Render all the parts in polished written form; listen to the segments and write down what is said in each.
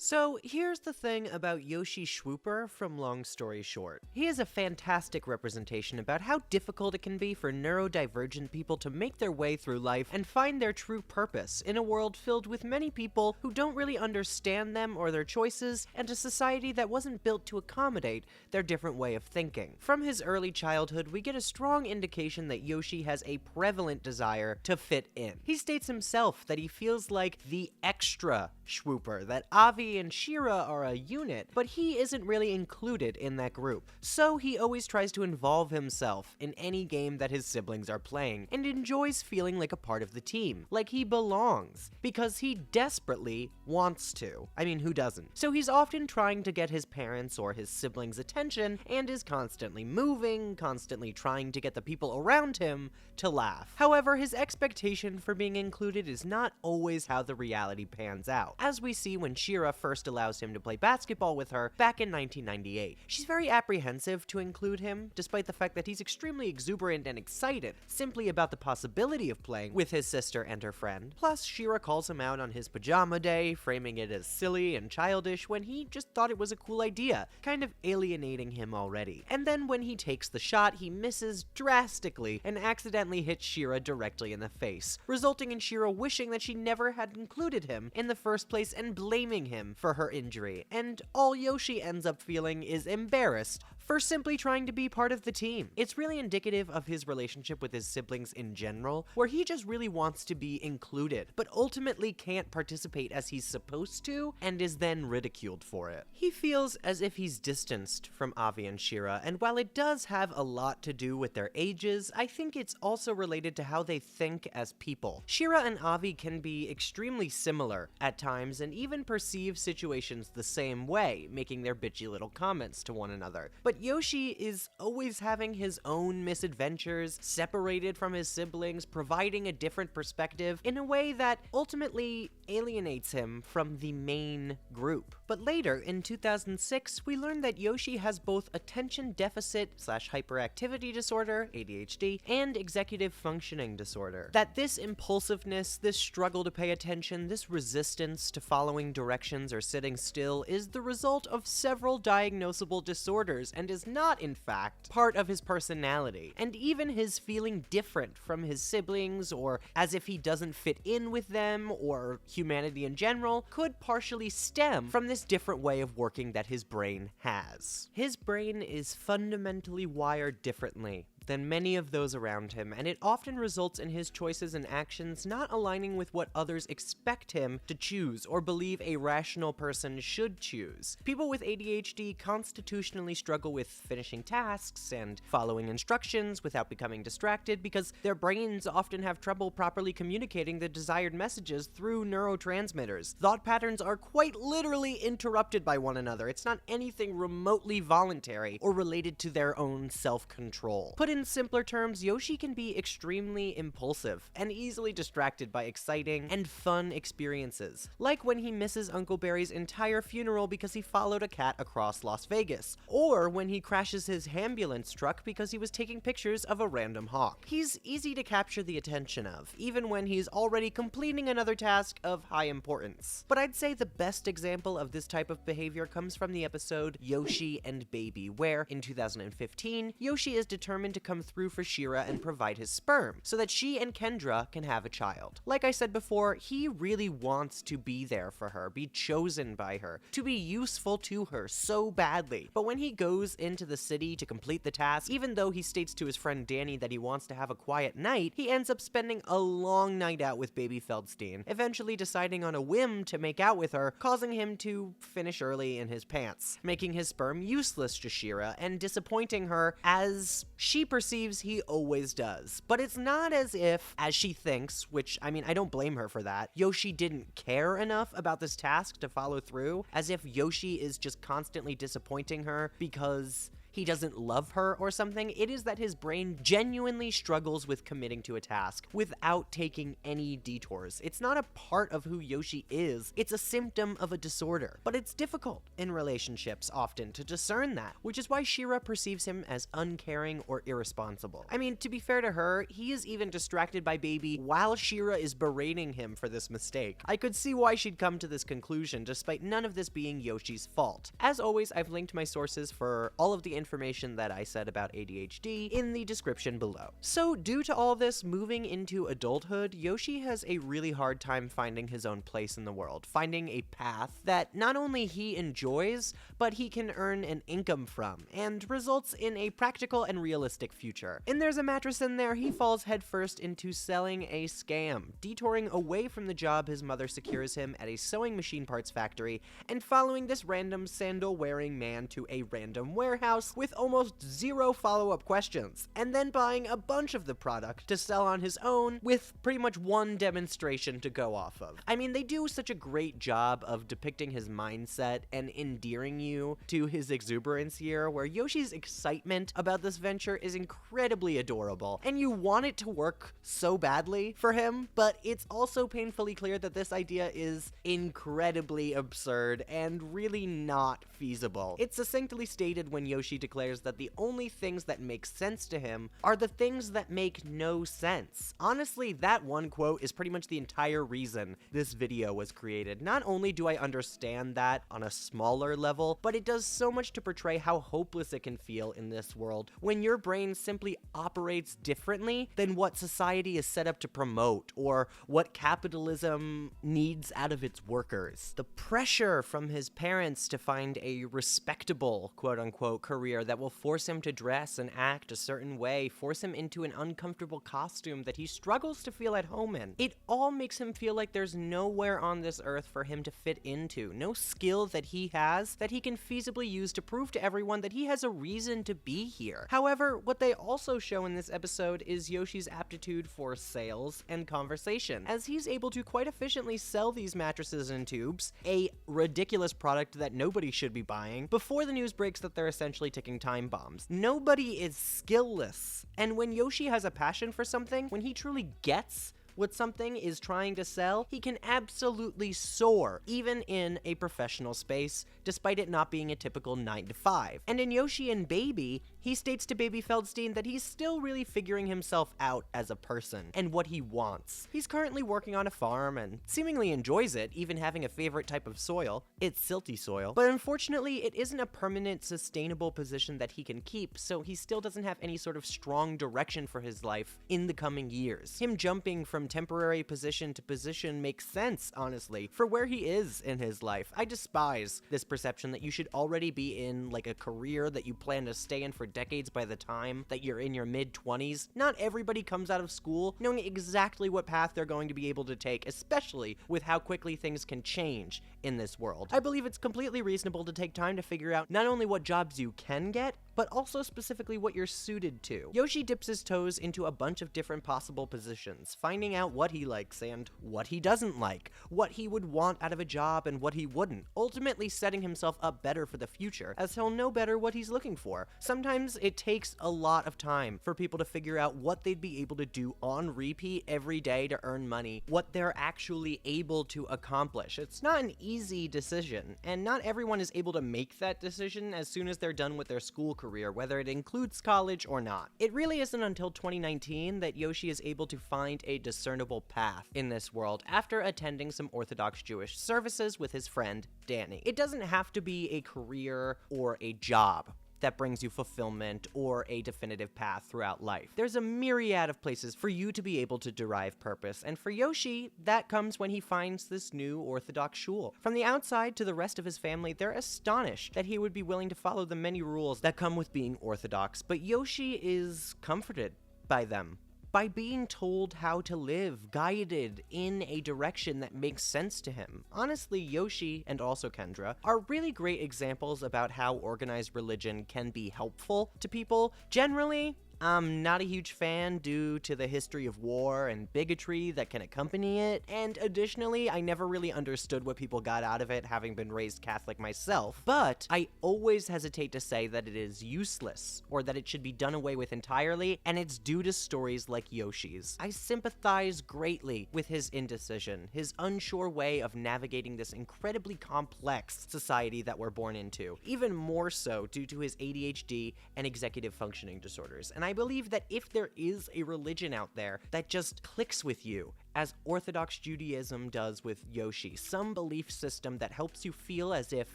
So here's the thing about Yoshi Swooper from Long Story Short. He is a fantastic representation about how difficult it can be for neurodivergent people to make their way through life and find their true purpose in a world filled with many people who don't really understand them or their choices, and a society that wasn't built to accommodate their different way of thinking. From his early childhood, we get a strong indication that Yoshi has a prevalent desire to fit in. He states himself that he feels like the extra Swooper, that Avi and Shira are a unit, but he isn't really included in that group. So he always tries to involve himself in any game that his siblings are playing, and enjoys feeling like a part of the team, like he belongs, because he desperately wants to. I mean, who doesn't? So he's often trying to get his parents' or his siblings' attention, and is constantly moving, constantly trying to get the people around him to laugh. However, his expectation for being included is not always how the reality pans out, as we see when Shira first allows him to play basketball with her back in 1998. She's very apprehensive to include him, despite the fact that he's extremely exuberant and excited simply about the possibility of playing with his sister and her friend. Plus, Shira calls him out on his pajama day, framing it as silly and childish when he just thought it was a cool idea, kind of alienating him already. And then when he takes the shot, he misses drastically and accidentally hits Shira directly in the face, resulting in Shira wishing that she never had included him in the first place and blaming him for her injury, and all Yoshi ends up feeling is embarrassed for simply trying to be part of the team. It's really indicative of his relationship with his siblings in general, where he just really wants to be included, but ultimately can't participate as he's supposed to, and is then ridiculed for it. He feels as if he's distanced from Avi and Shira, and while it does have a lot to do with their ages, I think it's also related to how they think as people. Shira and Avi can be extremely similar at times, and even perceive situations the same way, making their bitchy little comments to one another. But Yoshi is always having his own misadventures, separated from his siblings, providing a different perspective in a way that ultimately alienates him from the main group. But later, in 2006, we learned that Yoshi has both attention deficit / hyperactivity disorder, ADHD, and executive functioning disorder. That this impulsiveness, this struggle to pay attention, this resistance to following directions or sitting still is the result of several diagnosable disorders, and is not, in fact, part of his personality. And even his feeling different from his siblings, or as if he doesn't fit in with them, or humanity in general, could partially stem from this different way of working that his brain has. His brain is fundamentally wired differently than many of those around him, and it often results in his choices and actions not aligning with what others expect him to choose or believe a rational person should choose. People with ADHD constitutionally struggle with finishing tasks and following instructions without becoming distracted because their brains often have trouble properly communicating the desired messages through neurotransmitters. Thought patterns are quite literally interrupted by one another. It's not anything remotely voluntary or related to their own self-control. Put in simpler terms, Yoshi can be extremely impulsive and easily distracted by exciting and fun experiences, like when he misses Uncle Barry's entire funeral because he followed a cat across Las Vegas, or when he crashes his ambulance truck because he was taking pictures of a random hawk. He's easy to capture the attention of, even when he's already completing another task of high importance. But I'd say the best example of this type of behavior comes from the episode Yoshi and Baby, where, in 2015, Yoshi is determined to come through for Shira and provide his sperm, so that she and Kendra can have a child. Like I said before, he really wants to be there for her, be chosen by her, to be useful to her so badly. But when he goes into the city to complete the task, even though he states to his friend Danny that he wants to have a quiet night, he ends up spending a long night out with Baby Feldstein, eventually deciding on a whim to make out with her, causing him to finish early in his pants, making his sperm useless to Shira and disappointing her as she perceives he always does. But it's not as if, as she thinks, which, I mean, I don't blame her for that, Yoshi didn't care enough about this task to follow through, as if Yoshi is just constantly disappointing her because he doesn't love her or something. It is that his brain genuinely struggles with committing to a task without taking any detours. It's not a part of who Yoshi is, it's a symptom of a disorder. But it's difficult in relationships often to discern that, which is why Shira perceives him as uncaring or irresponsible. I mean, to be fair to her, he is even distracted by Baby while Shira is berating him for this mistake. I could see why she'd come to this conclusion, despite none of this being Yoshi's fault. As always, I've linked my sources for all of the information that I said about ADHD in the description below. So, due to all this, moving into adulthood, Yoshi has a really hard time finding his own place in the world, finding a path that not only he enjoys, but he can earn an income from, and results in a practical and realistic future. And there's a mattress in there, he falls headfirst into selling a scam, detouring away from the job his mother secures him at a sewing machine parts factory, and following this random sandal-wearing man to a random warehouse with almost zero follow-up questions, and then buying a bunch of the product to sell on his own with pretty much one demonstration to go off of. I mean, they do such a great job of depicting his mindset and endearing you to his exuberance here, where Yoshi's excitement about this venture is incredibly adorable, and you want it to work so badly for him, but it's also painfully clear that this idea is incredibly absurd and really not feasible. It's succinctly stated when Yoshi declares that the only things that make sense to him are the things that make no sense. Honestly, that one quote is pretty much the entire reason this video was created. Not only do I understand that on a smaller level, but it does so much to portray how hopeless it can feel in this world when your brain simply operates differently than what society is set up to promote or what capitalism needs out of its workers. The pressure from his parents to find a respectable, quote-unquote, career that will force him to dress and act a certain way, force him into an uncomfortable costume that he struggles to feel at home in. It all makes him feel like there's nowhere on this earth for him to fit into, no skill that he has that he can feasibly use to prove to everyone that he has a reason to be here. However, what they also show in this episode is Yoshi's aptitude for sales and conversation, as he's able to quite efficiently sell these mattresses and tubes, a ridiculous product that nobody should be buying, before the news breaks that they're essentially ticking time bombs. Nobody is skillless, and when Yoshi has a passion for something, when he truly gets what something is trying to sell, he can absolutely soar, even in a professional space, despite it not being a typical 9 to 5. And in Yoshi and Baby, he states to Baby Feldstein that he's still really figuring himself out as a person, and what he wants. He's currently working on a farm, and seemingly enjoys it, even having a favorite type of soil. It's silty soil. But unfortunately, it isn't a permanent, sustainable position that he can keep, so he still doesn't have any sort of strong direction for his life in the coming years. Him jumping from temporary position to position makes sense, honestly, for where he is in his life. I despise this perception that you should already be in, like, a career that you plan to stay in for decades by the time that you're in your mid-20s. Not everybody comes out of school knowing exactly what path they're going to be able to take, especially with how quickly things can change in this world. I believe it's completely reasonable to take time to figure out not only what jobs you can get, but also specifically what you're suited to. Yoshi dips his toes into a bunch of different possible positions, finding out what he likes and what he doesn't like, what he would want out of a job and what he wouldn't, ultimately setting himself up better for the future, as he'll know better what he's looking for. Sometimes it takes a lot of time for people to figure out what they'd be able to do on repeat every day to earn money, what they're actually able to accomplish. It's not an easy decision, and not everyone is able to make that decision as soon as they're done with their school career, whether it includes college or not. It really isn't until 2019 that Yoshi is able to find a discernible path in this world after attending some Orthodox Jewish services with his friend Danny. It doesn't have to be a career or a job that brings you fulfillment or a definitive path throughout life. There's a myriad of places for you to be able to derive purpose, and for Yoshi, that comes when he finds this new Orthodox shul. From the outside to the rest of his family, they're astonished that he would be willing to follow the many rules that come with being Orthodox, but Yoshi is comforted by them. By being told how to live, guided in a direction that makes sense to him. Honestly, Yoshi, and also Kendra, are really great examples about how organized religion can be helpful to people. Generally, I'm not a huge fan due to the history of war and bigotry that can accompany it, and additionally, I never really understood what people got out of it, having been raised Catholic myself, but I always hesitate to say that it is useless, or that it should be done away with entirely, and it's due to stories like Yoshi's. I sympathize greatly with his indecision, his unsure way of navigating this incredibly complex society that we're born into, even more so due to his ADHD and executive functioning disorders. And I believe that if there is a religion out there that just clicks with you, as Orthodox Judaism does with Yoshi, some belief system that helps you feel as if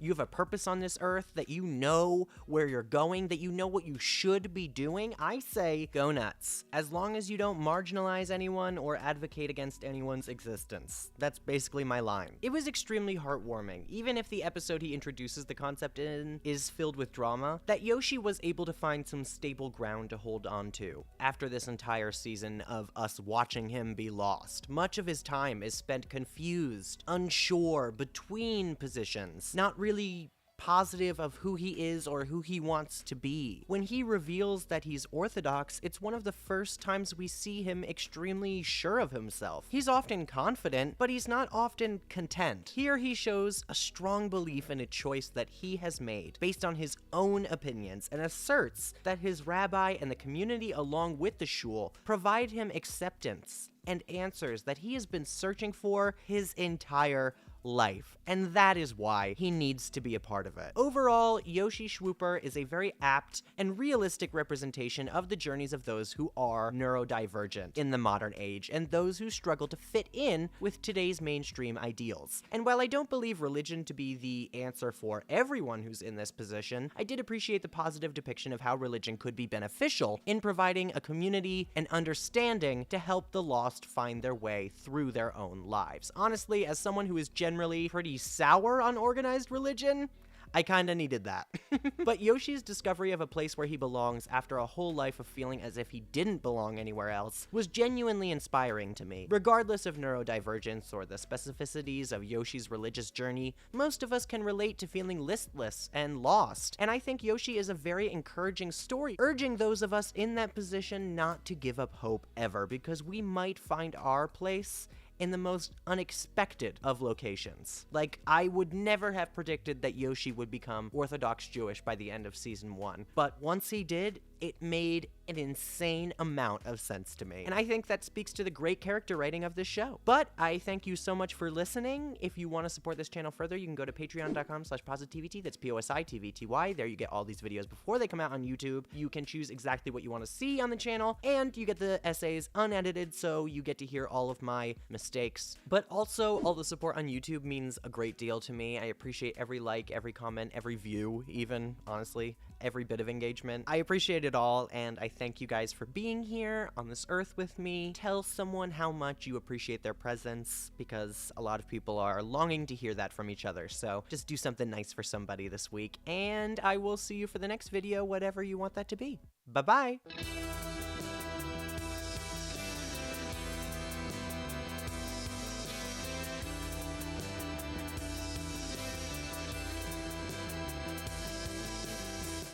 you have a purpose on this earth, that you know where you're going, that you know what you should be doing, I say go nuts, as long as you don't marginalize anyone or advocate against anyone's existence. That's basically my line. It was extremely heartwarming, even if the episode he introduces the concept in is filled with drama, that Yoshi was able to find some stable ground to hold on to after this entire season of us watching him be lost. Much of his time is spent confused, unsure, between positions, not really positive of who he is or who he wants to be. When he reveals that he's Orthodox, it's one of the first times we see him extremely sure of himself. He's often confident, but he's not often content. Here he shows a strong belief in a choice that he has made based on his own opinions, and asserts that his rabbi and the community along with the shul provide him acceptance and answers that he has been searching for his entire life, and that is why he needs to be a part of it. Overall, Yoshi Schwooper is a very apt and realistic representation of the journeys of those who are neurodivergent in the modern age, and those who struggle to fit in with today's mainstream ideals. And while I don't believe religion to be the answer for everyone who's in this position, I did appreciate the positive depiction of how religion could be beneficial in providing a community and understanding to help the lost find their way through their own lives. Honestly, as someone who is generally pretty sour on organized religion, I kinda needed that. But Yoshi's discovery of a place where he belongs after a whole life of feeling as if he didn't belong anywhere else was genuinely inspiring to me. Regardless of neurodivergence or the specificities of Yoshi's religious journey, most of us can relate to feeling listless and lost. And I think Yoshi is a very encouraging story, urging those of us in that position not to give up hope ever, because we might find our place in the most unexpected of locations. Like, I would never have predicted that Yoshi would become Orthodox Jewish by the end of season 1, but once he did, it made an insane amount of sense to me. And I think that speaks to the great character writing of this show. But I thank you so much for listening. If you want to support this channel further, you can go to patreon.com/PosiTVty. That's PosiTVty. There you get all these videos before they come out on YouTube. You can choose exactly what you want to see on the channel, and you get the essays unedited, so you get to hear all of my mistakes. But also, all the support on YouTube means a great deal to me. I appreciate every like, every comment, every view, even, honestly, every bit of engagement. I appreciate it all, and I thank you guys for being here on this earth with me. Tell someone how much you appreciate their presence, because a lot of people are longing to hear that from each other. So just do something nice for somebody this week, and I will see you for the next video, whatever you want that to be. Bye-bye!